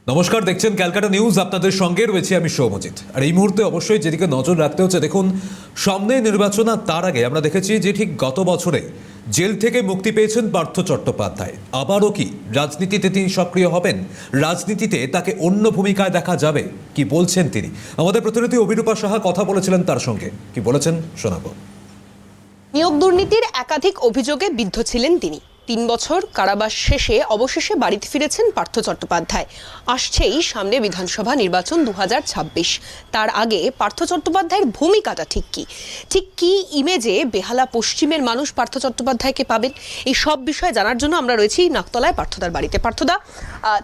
নমস্কার, দেখছেন ক্যালকাটা নিউজ। আপনাদের সঙ্গে রয়েছে আমি সৌমজিৎ। আর এই মুহূর্তে অবশ্যই যেদিকে নজর রাখতে হচ্ছে, দেখুন সামনে নির্বাচন, আর তার আগে আমরা দেখেছি যে ঠিক গত বছরে জেল থেকে মুক্তি পেয়েছেন পার্থ চট্টোপাধ্যায়। আবারও কি রাজনীতিতে তিনি সক্রিয় হবেন? রাজনীতিতে তাকে অন্য ভূমিকায় দেখা যাবে? কি বলছেন তিনি? আমাদের প্রতিনিধি অভিরূপা সাহা কথা বলেছিলেন তার সঙ্গে। কি বলেছেন শোনাবো। নিয়োগ দুর্নীতির একাধিক অভিযোগে বিদ্ধ ছিলেন তিনি। ৩ বছর কারাবাস শেষে অবশেষে বাড়িতে ফিরেছেন পার্থ চট্টোপাধ্যায়। আসছেই সামনে বিধানসভা নির্বাচন ২০২৬। তার আগে পার্থ চট্টোপাধ্যায়ের ভূমিকাটা ঠিক কি ইমেজে বেহালা পশ্চিমের মানুষ পার্থ চট্টোপাধ্যায়কে পাবেন, এই সব বিষয়ে জানার জন্য আমরা রয়েছি নাকতলায় পার্থদার বাড়িতে। পার্থদা,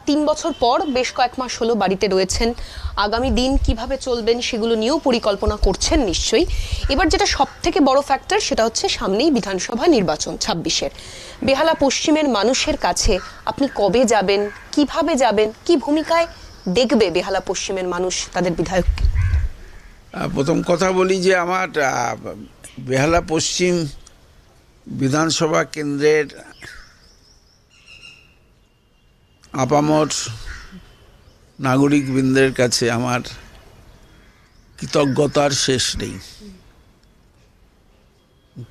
৩ বছর পর বেশ কয়েক মাস হলো বাড়িতে রয়েছেন। আগামী দিন কিভাবে চলবেন সেগুলো নিয়েও পরিকল্পনা করছেন নিশ্চয়ই। এবার যেটা সব থেকে বড় ফ্যাক্টর সেটা হচ্ছে সামনেই বিধানসভা নির্বাচন ২৬-এর। বেহালা পশ্চিমের মানুষের কাছে আপনি কবে যাবেন, কিভাবে যাবেন, কি ভূমিকায় দেখবে বেহালা পশ্চিমের মানুষ তাদের বিধায়ককে? প্রথম কথা বলি যে আমার বেহালা পশ্চিম বিধানসভা কেন্দ্রের আপামর নাগরিকবৃন্দের কাছে আমার কৃতজ্ঞতার শেষ নেই।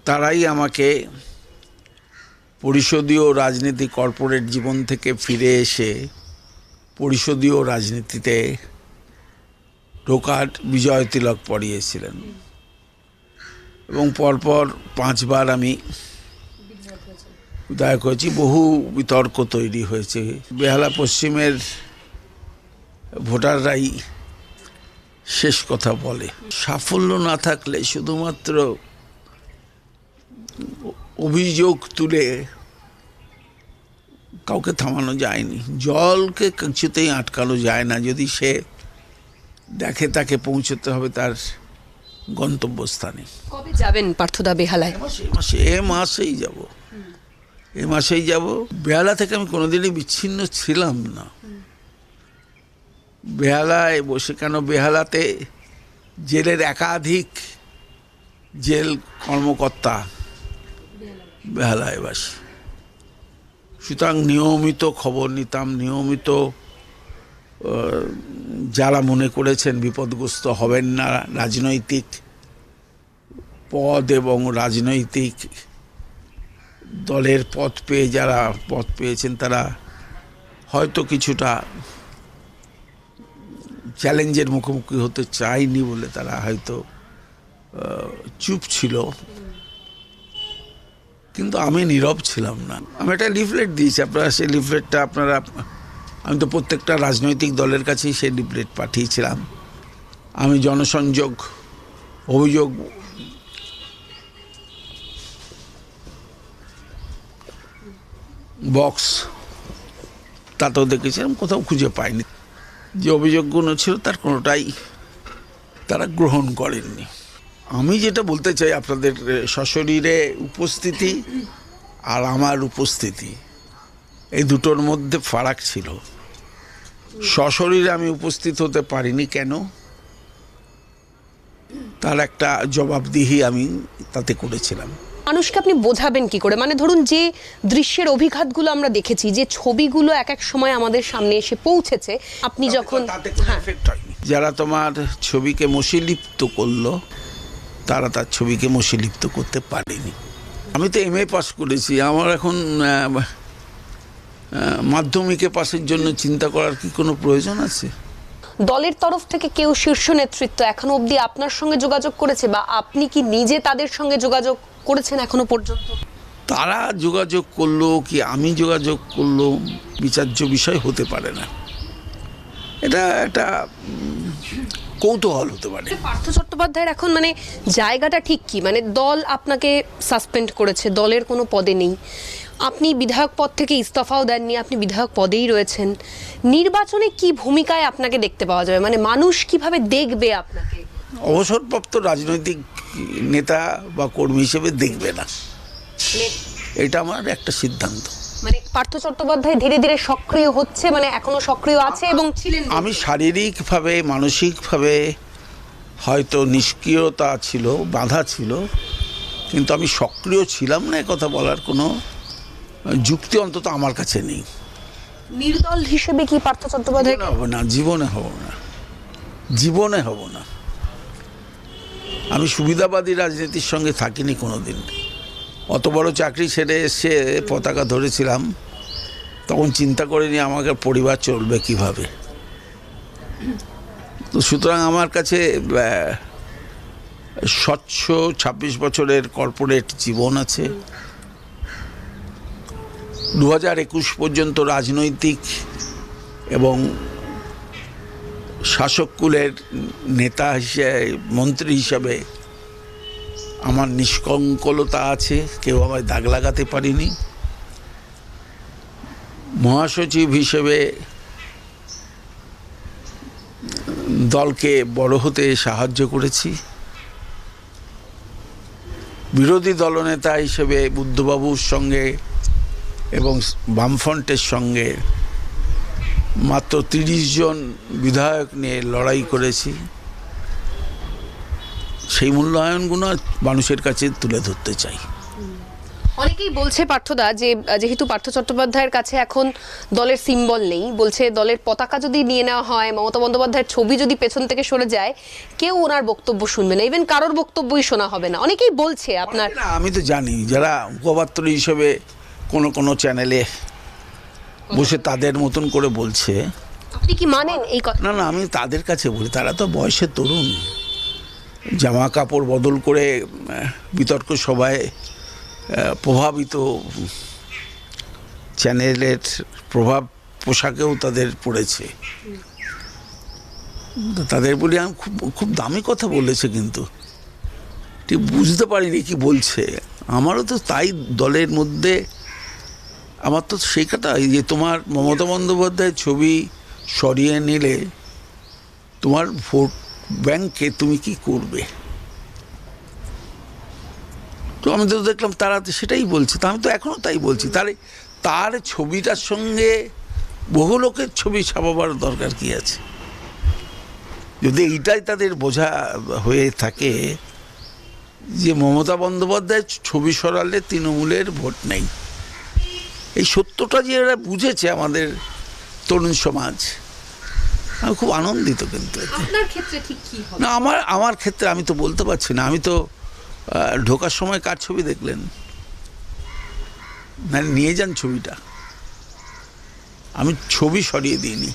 তারাই আমাকে পরিষদীয় রাজনীতি, কর্পোরেট জীবন থেকে ফিরে এসে পরিষদীয় রাজনীতিতে ঢোকার বিজয় তিলক পরিয়েছিলেন এবং পরপর 5 বার আমি বিধায়ক হয়েছি। বহু বিতর্ক তৈরি হয়েছে। বেহালা পশ্চিমের ভোটাররাই শেষ কথা বলে। সাফল্য না থাকলে শুধুমাত্র অভিযোগ তুলে কাউকে থামানো যায়নি। জলকে কিছুতেই আটকানো যায় না। যদি সে দেখে তাকে পৌঁছতে হবে তার গন্তব্যস্থানে। কবে যাবেন পার্থদা বেহালায়? এ মাসেই যাব। বেহালা থেকে আমি কোনোদিনই বিচ্ছিন্ন ছিলাম না। বেহালায় বসে কেন, বেহালাতে জেলের একাধিক জেল কর্মকর্তা বেহালায় বাসী, সুতরাং নিয়মিত খবর নিতাম। নিয়মিত যারা মনে করেছেন বিপদগ্রস্ত হবেন না, রাজনৈতিক পদ এবং রাজনৈতিক দলের পদ পেয়ে যারা পদ পেয়েছেন, তারা হয়তো কিছুটা চ্যালেঞ্জের মুখোমুখি হতে চায়নি বলে তারা হয়তো চুপ ছিল, কিন্তু আমি নীরব ছিলাম না। আমি একটা লিফলেট দিয়েছি, আপনারা সেই লিফলেটটা আমি তো প্রত্যেকটা রাজনৈতিক দলের কাছেই সেই লিফলেট পাঠিয়েছিলাম। আমি জনসংযোগ অভিযোগ বক্স তাতেও দেখেছিলাম, কোথাও খুঁজে পাইনি। যে অভিযোগগুলো ছিল তার কোনোটাই তারা গ্রহণ করেননি। আমি যেটা বলতে চাই, আপনাদের সশরীরে উপস্থিতি আর আমার উপস্থিতি, এই দুটোর মধ্যে ফারাক ছিল। সশরীরে আমি উপস্থিত হতে পারিনি কেন, তার একটা জবাবদিহি আমি তাতে করেছিলাম। মানুষকে আপনি বোঝাবেন কি করে? মানে ধরুন, যে দৃশ্যের অভিঘাতগুলো আমরা দেখেছি, যে ছবিগুলো এক এক সময় আমাদের সামনে এসে পৌঁছেছে, আপনি যখন যারা তোমার ছবিকে মসীলিপ্ত করলো, তারা তার ছবিকে মসীলিপ্ত করতে পারেনি। আমি তো MA পাস করেছি, আমার এখন মাধ্যমিকে পাসের জন্য চিন্তা করার কি কোনো প্রয়োজন আছে? দলের তরফ থেকে কেউ, শীর্ষ নেতৃত্ব এখনো অবধি আপনার সঙ্গে যোগাযোগ করেছে, বা আপনি কি নিজে তাদের সঙ্গে যোগাযোগ করেছেন এখনো পর্যন্ত? তারা যোগাযোগ করলো কি আমি যোগাযোগ করলো, বিচার্য বিষয় হতে পারে না। এটা একটা কৌতূহল হতে পারে। পার্থ চট্টোপাধ্যায়ের এখন মানে জায়গাটা ঠিক কি? মানে দল আপনাকে সাসপেন্ড করেছে, দলের কোনো পদে নেই, আপনি বিধায়ক পদ থেকে ইস্তফাও দেননি, আপনি বিধায়ক পদেই রয়েছেন। নির্বাচনে কি ভূমিকায় আপনাকে দেখতে পাওয়া যাবে? মানে মানুষ কিভাবে দেখবে আপনাকে? অবসরপ্রাপ্ত রাজনৈতিক নেতা বা কর্মী হিসেবে দেখবে না, এটা আমার একটা সিদ্ধান্ত। মানে পার্থ চট্টোপাধ্যায় ধীরে ধীরে সক্রিয় হচ্ছে, মানে এখনো সক্রিয় আছে এবং ছিলেন। আমি শারীরিকভাবে, মানসিকভাবে হয়তো নিষ্ক্রিয়তা ছিল, বাধা ছিল, কিন্তু আমি সক্রিয় ছিলাম না, কথা বলার কোনো যুক্তি অন্তত আমার কাছে নেই। নির্দল হিসেবে কি পার্থ চট্টোপাধ্যায় হব না, জীবনে হব না, জীবনে হব না। আমি সুবিধাবাদী রাজনীতির সঙ্গে থাকিনি কোনোদিন। অত বড় চাকরি ছেড়ে এসে পতাকা ধরেছিলাম, তখন চিন্তা করিনি আমাকে পরিবার চলবে কিভাবে। তো সুতরাং আমার কাছে স্বচ্ছ ২৬ বছরের কর্পোরেট জীবন আছে। ২০২১ পর্যন্ত রাজনৈতিক এবং শাসককুলের নেতা হিসেবে, মন্ত্রী হিসাবে আমার নিষ্কঙ্কলতা আছে, কেউ আমায় দাগ লাগাতে পারিনি। মহাসচিব হিসেবে দলকে বড় হতে সাহায্য করেছি। বিরোধী দলনেতা হিসেবে বুদ্ধবাবুর সঙ্গে এবং বামফ্রন্টের সঙ্গে মাত্র ৩০ জন বিধায়ক নিয়ে লড়াই করেছি। সেই মূল্যায়নগুলো মানুষের কাছে তুলে ধরতে চাই। অনেকেই বলছে পার্থদা যে যেহেতু পার্থ চট্টোপাধ্যায়ের কাছে এখন দলের সিম্বল নেই, বলছে দলের পতাকা যদি নিয়ে নেওয়া হয়, মমতা বন্দ্যোপাধ্যায়ের ছবি যদি পেছন থেকে সরে যায়, কেউ ওনার বক্তব্য শুনবে না, ইভেন কারোর বক্তব্যই শোনা হবে না। অনেকেই বলছে আপনার। না, আমি তো জানি যারা মুখপাত্র হিসেবে কোনো চ্যানেলে বসে তাদের মতন করে বলছে, আপনি কি মানেন এই কথা? না, আমি তাদের কাছে বলি, তারা তো বয়সে তরুণ, জামা কাপড় বদল করে বিতর্ক সভায় প্রভাবিত চ্যানেলের প্রভাব পোশাকেও তাদের পড়েছে। তাদের বলি আমি খুব দামি কথা বলেছে, কিন্তু ঠিক বুঝতে পারিনি কি বলছে। আমারও তো তাই, দলের মধ্যে আমার তো সেই কথা, যে তোমার মমতা বন্দ্যোপাধ্যায়ের ছবি সরিয়ে নিলে তোমার ভোট ব্যাংকে তুমি কি করবে। তো আমি তো দেখলাম তারা সেটাই বলছে, তো আমি তো এখনও তাই বলছি। তাহলে তার ছবিটার সঙ্গে বহু লোকের ছবি ছাপাবার দরকার কি আছে? যদি এইটাই তাদের বোঝা হয়ে থাকে যে মমতা বন্দ্যোপাধ্যায়ের ছবি সরালে তৃণমূলের ভোট নেই, এই সত্যটা যে এরা বুঝেছে আমাদের তরুণ সমাজ, আমি খুব আনন্দিত। কিন্তু আপনার ক্ষেত্রে ঠিক কি হবে? না, আমার ক্ষেত্রে আমি তো বলতে পারছি না। আমি তো ঢোকার সময় কার ছবি দেখলেন? না, নিয়ে যান ছবিটা। আমি ছবি সরিয়ে দিইনি।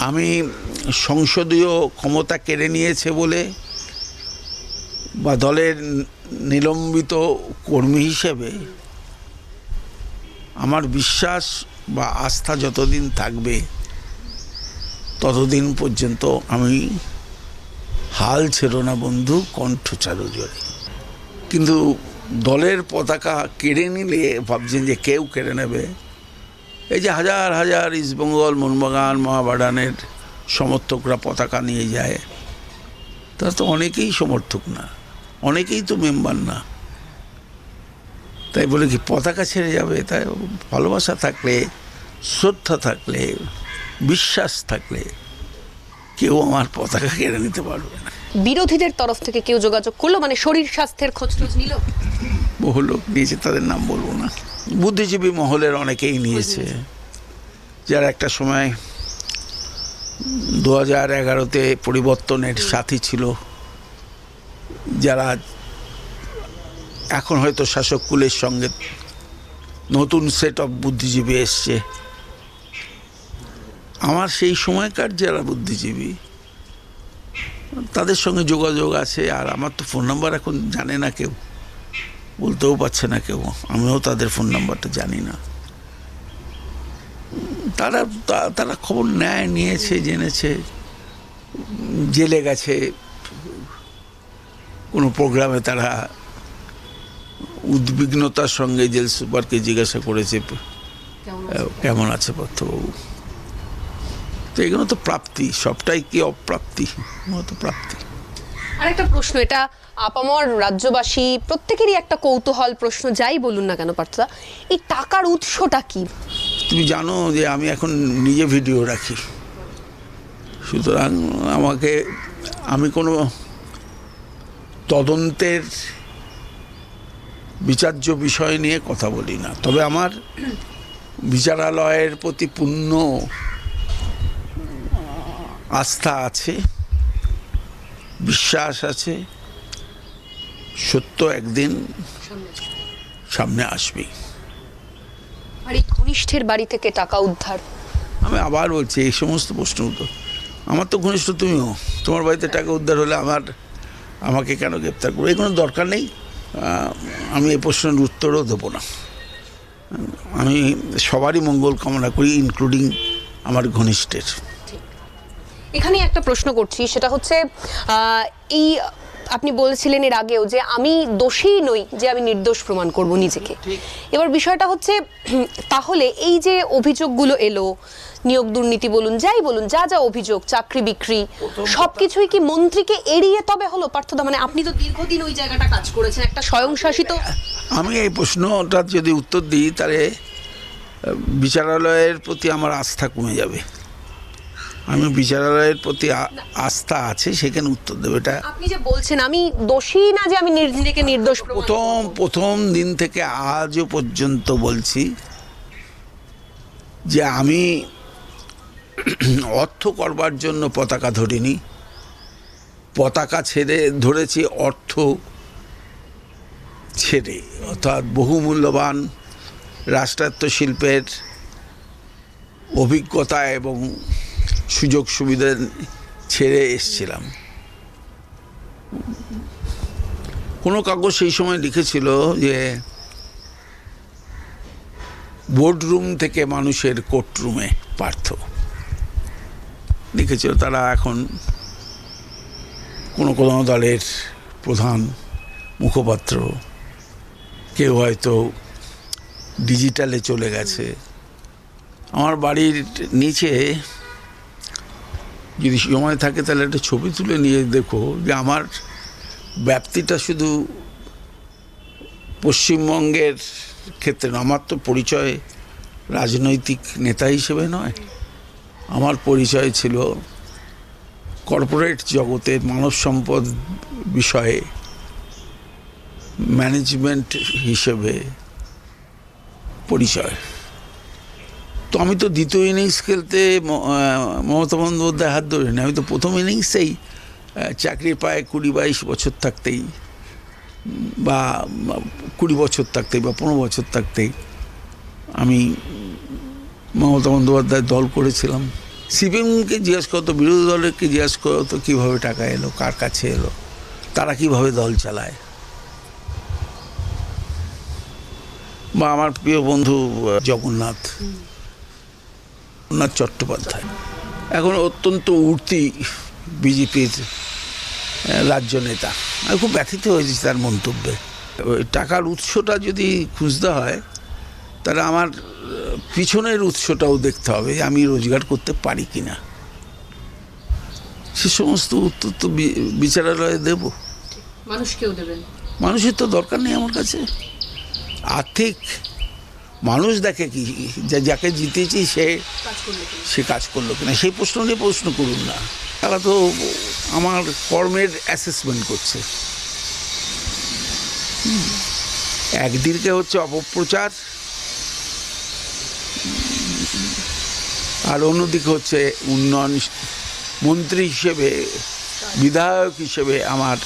আমি সংসদীয় ক্ষমতা কেড়ে নিয়েছে বলে বা দলের নিলম্বিত কর্মী হিসেবে আমার বিশ্বাস বা আস্থা যতদিন থাকবে ততদিন পর্যন্ত আমি হাল ছেড়ো না বন্ধু, কণ্ঠ ছাড়ো জোরে। কিন্তু দলের পতাকা কেড়ে নিলে ভাবছেন যে কেউ কেড়ে নেবে। এই যে হাজার হাজার ইস্টবেঙ্গল, মোহনবাগান, মহাবাডানের সমর্থকরা পতাকা নিয়ে যায়, তারা তো অনেকেই সমর্থক না, অনেকেই তো মেম্বার না। তাই বলে কি পতাকা ছেড়ে যাবে? তাই ভালোবাসা থাকলে, শ্রদ্ধা থাকলে, বিশ্বাস থাকলে কেউ আমার পতাকা কেড়ে নিতে পারবে না। বিরোধীদের তরফ থেকে কেউ যোগাযোগ করলো, মানে শরীর স্বাস্থ্যের খোঁজ নিল? বহু লোক নিয়েছে, তাদের নাম বলবো না। বুদ্ধিজীবী মহলের অনেকেই নিয়েছে, যারা একটা সময় 2011-তে পরিবর্তনের সাথী ছিল, যারা এখন হয়তো শাসক কুলের সঙ্গে নতুন সেট অফ বুদ্ধিজীবী এসছে। আমার সেই সময়কার যারা বুদ্ধিজীবী তাদের সঙ্গে যোগাযোগ আছে। আর আমার তো ফোন নাম্বার এখন জানে না কেউ, বলতেও পারছে না কেউ, আমিও তাদের ফোন নাম্বারটা জানি না। তারা খবর নিয়েছে, জেনেছে, জেলে গেছে কোনো প্রোগ্রামে, তারা উদ্বিগ্নতার সঙ্গে জেল সুপারকে জিজ্ঞাসা করেছে কেমন আছে পার্থবাবু। তো এগুলো তো প্রাপ্তি, সবটাই কি অপ্রাপ্তি? তো প্রাপ্তি। আরেকটা প্রশ্ন, এটা আপামর রাজ্যবাসী প্রত্যেকেরই একটা কৌতূহল প্রশ্ন, যাই বলুন না কেন পার্থদা, এই টাকার উৎসটা কি? তুমি জানো যে আমি এখন নিজে ভিডিও রাখি, সুতরাং আমি কোনো তদন্তের বিচার্য বিষয় নিয়ে কথা বলি না। তবে আমার বিচারালয়ের প্রতি পূর্ণ আস্থা আছে, বিশ্বাস আছে, সত্য একদিন সামনে আসবে। আর এই ঘনিষ্ঠের বাড়ি থেকে টাকা উদ্ধার, আমি আবার বলছি, এই সমস্ত প্রশ্ন তো আমার তো ঘনিষ্ঠ, তুমিও, তোমার বাড়িতে টাকা উদ্ধার হলে আমাকে কেন গ্রেপ্তার করবো? এই কোনো দরকার নেই। আমি এই প্রশ্নের উত্তরও দেবো না। আমি সবারই মঙ্গল কামনা করি, ইনক্লুডিং আমার ঘনিষ্ঠের। এখানে একটা প্রশ্ন করছি, সেটা হচ্ছে এই আপনি বলেছিলেন এর আগেও যে আমি দোষী নই, যে আমি নির্দোষ প্রমাণ করব নিজেকে। এবার বিষয়টা হচ্ছে তাহলে এই যে অভিযোগগুলো এলো, নিয়োগ দুর্নীতি বলুন, যাই বলুন, যা যা অভিযোগ, চাকরি বিক্রি, সবকিছুই কি মন্ত্রীকে এড়িয়ে তবে হলো পার্থদা? মানে আপনি তো দীর্ঘদিন ওই জায়গাটা কাজ করেছেন, একটা স্বয়ংশাসিত। আমি এই প্রশ্নটা যদি উত্তর দিই তাহলে বিচারালয়ের প্রতি আমার আস্থা কমে যাবে। আমি বিচারালয়ের প্রতি আস্থা আছে, সেখানে উত্তর দেবে। এটা আপনি যে বলছেন আমি দোষী না, যে আমি নিজেকে নির্দোষ প্রথম দিন থেকে আজও পর্যন্ত বলছি যে আমি অর্থ করবার জন্য পতাকা ধরিনি, পতাকা ধরেছি অর্থ ছেড়ে, অর্থাৎ বহুমূল্যবান রাষ্ট্রায়ত্ত শিল্পের অভিজ্ঞতা এবং সুযোগ সুবিধা ছেড়ে এসছিলাম। কোনো কাগজ সেই সময় লিখেছিল যে বোর্ডরুম থেকে মানুষের কোর্টরুমে পার্থ লিখেছিল। তারা এখন কোনো কোনো দলের প্রধান মুখপাত্র, কেউ হয়তো ডিজিটালে চলে গেছে। আমার বাড়ির নিচে যদি সময় থাকে তাহলে একটা ছবি তুলে নিয়ে দেখো যে আমার ব্যাপ্তিটা শুধু পশ্চিমবঙ্গের ক্ষেত্রে না, আমার তো পরিচয় রাজনৈতিক নেতা হিসেবে নয়, আমার পরিচয় ছিল কর্পোরেট জগতের মানব সম্পদ বিষয়ে ম্যানেজমেন্ট হিসেবে পরিচয়। তো আমি তো দ্বিতীয় ইনিংস খেলতে মমতা বন্দ্যোপাধ্যায় হাত ধরিনি, আমি তো প্রথম ইনিংসেই চাকরি পায় 20-22 বছর থাকতেই, বা 20 বছর থাকতেই, বা 15 বছর থাকতেই আমি মমতা বন্দ্যোপাধ্যায়ের দল করেছিলাম। সিপিএমকে জিজ্ঞাসা করতো, বিরোধী দলেরকে জিজ্ঞাসা করতো কীভাবে টাকা এলো, কার কাছে এলো, তারা কীভাবে দল চালায়। বা আমার প্রিয় বন্ধু জগন্নাথ চট্টোপাধ্যায়, এখন অত্যন্ত উঠতি বিজেপির রাজ্য নেতা। আমি খুব ব্যথিত হয়েছি তার মন্তব্যে। টাকার উৎসটা যদি খুঁজতে হয় তাহলে আমার পিছনের উৎসটাও দেখতে হবে, আমি রোজগার করতে পারি কিনা। সে সমস্ত উত্তর তো বিচারালয়ে দেব। মানুষকেও দেবেন? মানুষের তো দরকার নেই আমার কাছে। আর্থিক মানুষ দেখে কি, যাকে জিতেছি সে কাজ করলো কিনা, সেই প্রশ্ন নিয়ে প্রশ্ন করুন না। তারা তো আমার কর্মের অ্যাসেসমেন্ট করছে। একদিকে হচ্ছে অপপ্রচার, আর অন্যদিকে হচ্ছে উন্নয়ন। মন্ত্রী হিসেবে, বিধায়ক হিসেবে আমার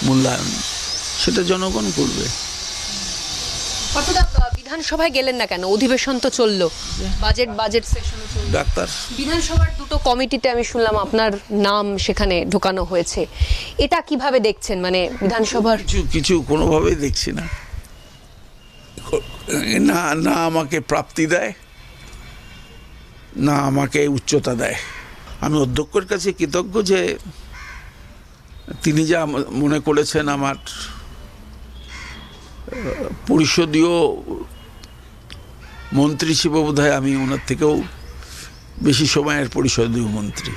মূল্যায়ন, সেটা জনগণ করবে। বিধানসভায় গেলেন না কেন? অধিবেশন তো চললো, বাজেট সেশনও চললো। ডাক্তার, বিধানসভার দুটো কমিটিতে আমি শুনলাম আপনার নাম সেখানে ঢোকানো হয়েছে, এটা কিভাবে দেখছেন? মানে বিধানসভার কিছু কোনোভাবেই দেখছি না। না আমাকে প্রাপ্তি দেয়, না আমাকে উচ্চতা দেয়। আমি অধ্যক্ষের কাছে কৃতজ্ঞ যে তিনি যা মনে করেছেন আমার পরিষদীয় মন্ত্রী হিসেবে বোধহয় আমি ওনার থেকেও বেশি সময়ের পরিষদীয় মন্ত্রী।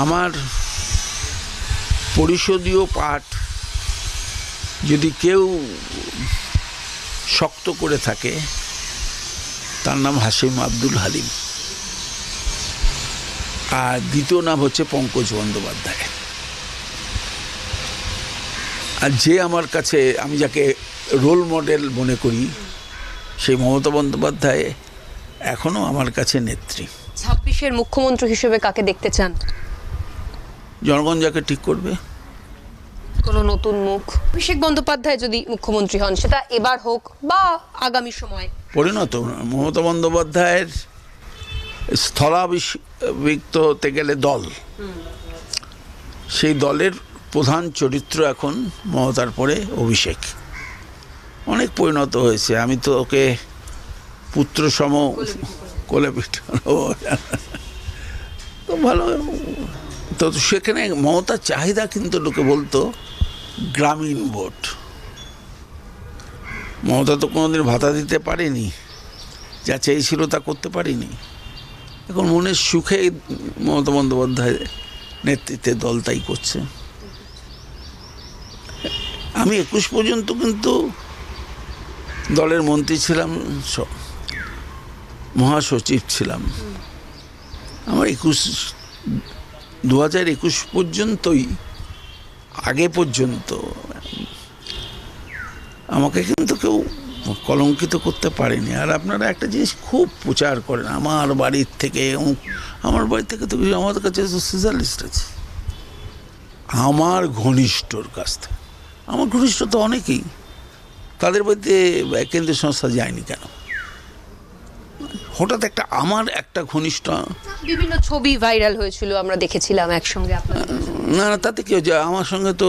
আমার পরিষদীয় পাঠ যদি কেউ শক্ত করে থাকে তার নাম হাশিম আব্দুল হালিম, আর দ্বিতীয় নাম হচ্ছে পঙ্কজ বন্দ্যোপাধ্যায়। আর যে আমার কাছে, আমি যাকে রোল মডেল মনে করি, সেই মমতা বন্দ্যোপাধ্যায় এখনো আমার কাছে নেত্রী। 26-এর মুখ্যমন্ত্রী হিসেবে কাকে দেখতে চান? জনগণ যাকে ঠিক করবে। কোনো নতুন মুখ? অভিষেক বন্দ্যোপাধ্যায় যদি মুখ্যমন্ত্রী হন, সেটা এবার হোক বা আগামী সময়। পরিণত মমতা বন্দ্যোপাধ্যায়ের স্থলাভিষিক্ত হতে গেলে দল, সেই দলের প্রধান চরিত্র এখন মমতার পরে অভিষেক। অনেক পরিণত হয়েছে। আমি তো ওকে পুত্র সম কোলে পিঠানো তো ভালো। তো সেখানে মমতার চাহিদা কিন্তু লোকে বলতো গ্রামীণ ভোট। মমতা তো কোনোদিন ভাতা দিতে পারেনি, যা চেয়েছিল তা করতে পারিনি। এখন মনের সুখে মমতা বন্দ্যোপাধ্যায় নেতৃত্বে দল তাই করছে। আমি 21 পর্যন্ত কিন্তু দলের মন্ত্রী ছিলাম, মহাসচিব ছিলাম। আমার 2021 পর্যন্তই, আগে পর্যন্ত আমাকে কিন্তু কেউ কলঙ্কিত করতে পারেনি। আর আপনারা একটা জিনিস খুব প্রচার করেন, আমার বাড়ির থেকে, আমার বাড়ি থেকে তো আমাদের কাছে সিজার লিস্ট আছে আমার ঘনিষ্ঠর কাছ থেকে। আমার ঘনিষ্ঠ তো অনেকেই, তাদের বাড়িতে কেন্দ্রীয় সংস্থা যায়নি কেন? হঠাৎ আমার একটা ঘনিষ্ঠ, বিভিন্ন ছবি ভাইরাল হয়েছিল, আমরা দেখেছিলাম একসঙ্গে আপনাদের। না তাতে কি হচ্ছে, আমার সঙ্গে তো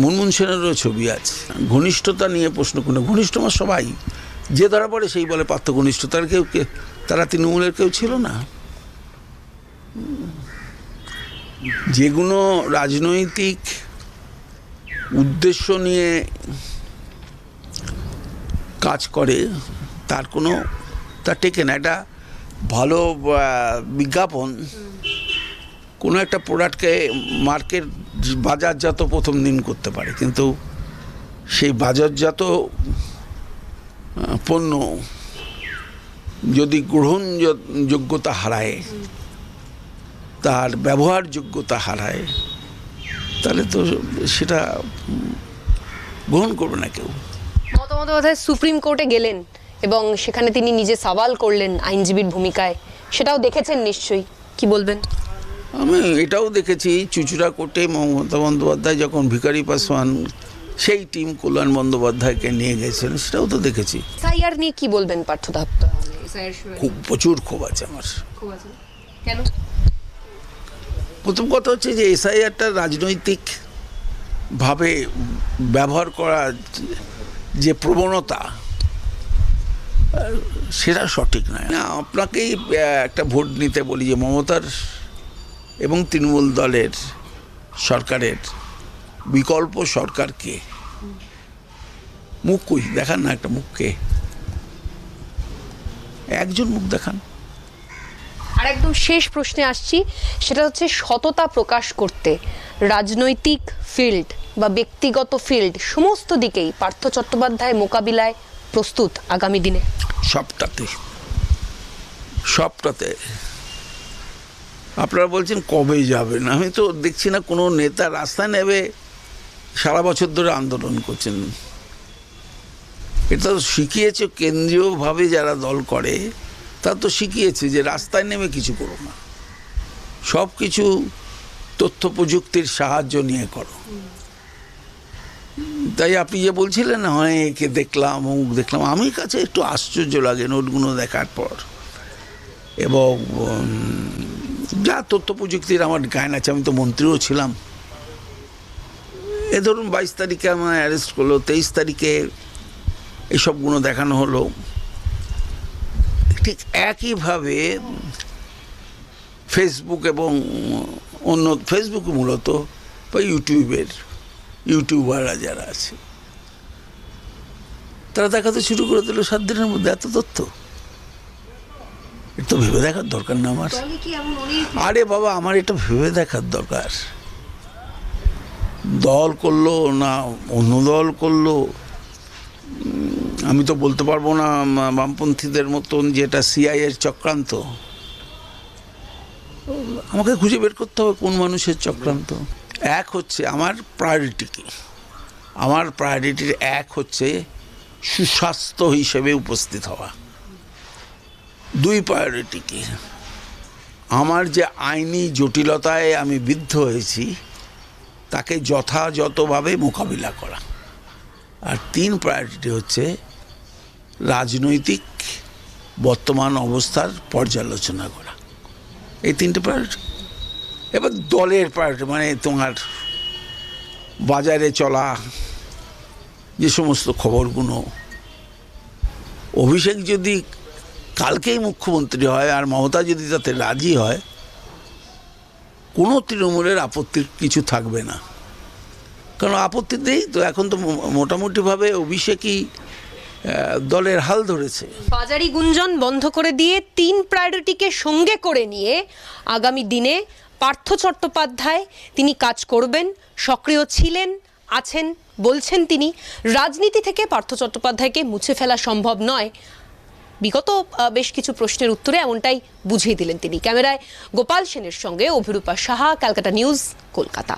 মুনমুন সেনেরও ছবি আছে। ঘনিষ্ঠতা নিয়ে প্রশ্ন কোনো, ঘনিষ্ঠ আমার সবাই, যে ধরা পড়ে সেই বলে পার্থ ঘনিষ্ঠ। তার কেউ, তারা তৃণমূলের কেউ ছিল না। যেগুলো রাজনৈতিক উদ্দেশ্য নিয়ে কাজ করে তার টেকে না। একটা ভালো বিজ্ঞাপন কোনো একটা প্রোডাক্টকে মার্কেট বাজারজাত প্রথম দিন করতে পারে, কিন্তু সেই বাজারজাত পণ্য যদি গ্রহণযোগ্যতা হারায়, তার ব্যবহারযোগ্যতা হারায়, তাহলে তো সেটা গ্রহণ করবে না কেউ। মমতা বন্দ্যোপাধ্যায় সুপ্রিম কোর্টে গেলেন এবং সেখানে তিনি নিজে সওয়াল করলেন আইনজীবীর ভূমিকায়, সেটাও দেখেছেন নিশ্চয়ই, কি বলবেন? আমি এটাও দেখেছি, চুঁচুড়া কোর্টে মমতা বন্দ্যোপাধ্যায় যখন ভিখারি পাসওয়ান সেই টিম কল্যাণ বন্দ্যোপাধ্যায়কে নিয়ে গেছেন, সেটাও তো দেখেছি। এসআইআর নিয়ে কি বলবেন পার্থ দা? খুব প্রচুর ক্ষোভ আছে আমার। কেন? প্রথম কথা হচ্ছে যে এসআইআরটা রাজনৈতিক ভাবে ব্যবহার করা যে প্রবণতা, সেটা সঠিক নয়। না, আপনাকেই একটা ভোট নিতে বলি যে মমতার এবং তৃণমূল দলের সরকারের বিকল্প সরকার কে? মুখ কই দেখান না, একটা মুখকে, একজন মুখ দেখান। আর একদম শেষ প্রশ্নে আসছি, সেটা হচ্ছে সততা প্রকাশ করতে রাজনৈতিক ফিল্ড বা ব্যক্তিগত ফিল্ড সমস্ত দিকেই পার্থ চট্টোপাধ্যায় মোকাবিলায় প্রস্তুত আগামী দিনে? সবটাতে। আপনারা বলছেন কবে যাবেন, আমি তো দেখছি না কোনো নেতা রাস্তায় নেবে সারা বছর ধরে আন্দোলন করছেন। এটা তো শিখিয়েছে কেন্দ্রীয়ভাবে যারা দল করে, তা তো শিখিয়েছে যে রাস্তায় নেমে কিছু করো না, সব কিছু তথ্য প্রযুক্তির সাহায্য নিয়ে করো। তাই আপনি যে বলছিলেন হয় একে দেখলাম অমুক দেখলাম, আমি কাছে একটু আশ্চর্য লাগে নোটগুলো দেখার পর। এবং যা তথ্য প্রযুক্তির আমার গায়ন আছে, আমি তো মন্ত্রীও ছিলাম। এ ধরুন 22 তারিখে আমার অ্যারেস্ট করলো, 23 তারিখে এইসবগুলো দেখানো হলো। ঠিক একইভাবে ফেসবুক এবং অন্য, ফেসবুক মূলত বা ইউটিউবাররা যারা আছে, তারা দেখাতে শুরু করে দিল 7 দিনের মধ্যে এত তথ্য। এটা তো ভেবে দেখার দরকার না আমার? আরে বাবা, আমার এটা ভেবে দেখার দরকার। দল করলো না অন্য দল করলো, আমি তো বলতে পারবো না বামপন্থীদের মতন যেটা সিআইএর চক্রান্ত। আমাকে খুঁজে বের করতে হবে কোন মানুষের চক্রান্ত। এক হচ্ছে আমার প্রায়োরিটি কি, আমার প্রায়োরিটির এক হচ্ছে সুস্বাস্থ্য হিসেবে উপস্থিত হওয়া। 2 প্রায়োরিটি কি, আমার যে আইনি জটিলতায় আমি বিদ্ধ হয়েছি তাকে যথাযথভাবে মোকাবিলা করা। আর 3 প্রায়োরিটি হচ্ছে রাজনৈতিক বর্তমান অবস্থার পর্যালোচনা করা। এই 3টে প্রায়োরিটি। এবার দলের প্রায়োরিটি মানে তোমার বাজারে চলা যে সমস্ত খবরগুলো, অভিষেক যদি কালকেই মুখ্যমন্ত্রী হয় আর মমতা যদি তাতে রাজি হয়, কোনো তৃণমূলের আপত্তির কিছু থাকবে না। কারণ আপত্তি নেই তো, এখন তো মোটামুটিভাবে অভিষেকই দলের হাল ধরেছে। বাজারি গুঞ্জন বন্ধ করে দিয়ে 3 প্রায়োরিটিকে সঙ্গে করে নিয়ে আগামী দিনে পার্থ চট্টোপাধ্যায় তিনি কাজ করবেন, সক্রিয় ছিলেন, আছেন, বলছেন তিনি। রাজনীতি থেকে পার্থ চট্টোপাধ্যায়কে মুছে ফেলা সম্ভব নয়। বিগত বেশ কিছু প্রশ্নের উত্তরে এমনটাই বুঝিয়ে দিলেন তিনি। ক্যামেরায় গোপাল সেনের সঙ্গে অভিরূপা সাহা, ক্যালকাটা নিউজ, কলকাতা।